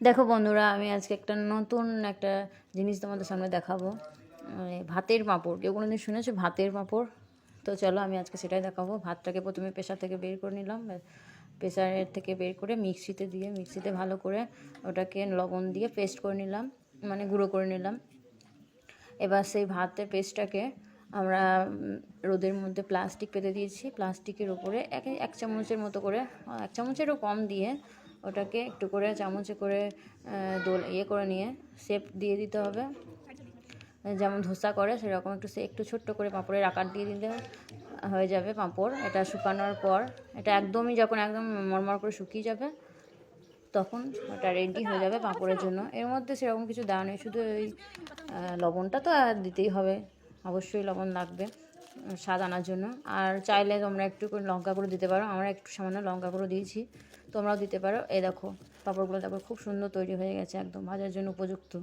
দেখো বন্ধুরা, আমি আজকে নতুন একটা জিনিস তোমাদের সামনে দেখাবো। ভাতের পাঁপড়। কেউ কোনো দিন শুনেছো ভাতের পাঁপড়? তো চলো আমি আজকে সেটাই দেখাবো। ভাতটাকে প্রথমে প্রেশার থেকে বের করে নিলাম। প্রেশারের থেকে বের করে মিক্সিতে ভালো করে ওটাকে লবণ দিয়ে পেস্ট করে নিলাম, মানে গুঁড়ো করে নিলাম। এবার সেই ভাতের পেস্টটাকে আমরা রোদের মধ্যে প্লাস্টিক পেতে দিয়েছি। প্লাস্টিকের উপরে এক চামচের মতো করে, এক চামচেরও কম দিয়ে ওটাকে একটু করে চামচে করে করে নিয়ে শেপ দিয়ে দিতে হবে। যেমন ধোসা করে সেরকম একটু ছোট্ট করে পাঁপড়ের আকার দিয়ে দিলে হয়ে যাবে পাঁপড়। এটা শুকানোর পর এটা যখন একদম মরমর করে শুকিয়ে যাবে তখন ওটা রেডি হয়ে যাবে পাঁপড়ের জন্য। এর মধ্যে সেরকম কিছু দেওয়া নেই, শুধু ওই লবণটা তো আর দিতেই হবে, অবশ্যই লবণ লাগবে স্বাদ আনার জন্য। আর চাইলে তোমরা একটু করে লঙ্কা গুঁড়ো দিতে পারো, আমরা একটু সামান্য লঙ্কা গুঁড়ো দিয়েছি, তোমরাও দিতে পারো। এই দেখো পাঁপড়গুলো দেখো খুব সুন্দর তৈরি হয়ে গেছে, একদম ভাজার জন্য উপযুক্ত।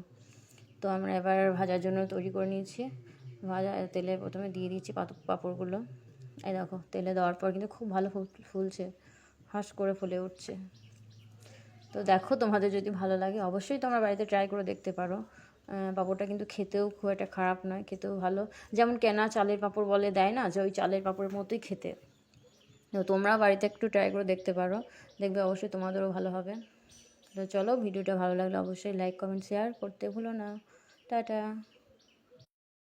তো আমরা এবার ভাজার জন্য তৈরি করে নিয়েছি। তেলে প্রথমে দিয়ে দিয়েছি পাঁপড়গুলো। এই দেখো তেলে দেওয়ার পর কিন্তু খুব ভালো ফুলছে, হাঁস করে ফুলে উঠছে। তো দেখো, তোমাদের যদি ভালো লাগে অবশ্যই তোমরা বাড়িতে ট্রাই করে দেখতে পারো। পাঁপড়টা কিন্তু খেতেও খুব একটা খারাপ নয়, খেতেও ভালো। যেমন কেনা চালের পাঁপড় বলে দেয় না, যে ওই চালের পাঁপড়ের মতোই খেতে। তো তোমরা বাড়িতে একটু ট্রাই করে দেখতে পারো, দেখবে অবশ্যই তোমাদেরও ভালো হবে। তো চলো, ভিডিওটা ভালো লাগলে অবশ্যই লাইক কমেন্ট শেয়ার করতে ভুলো না। টাটা।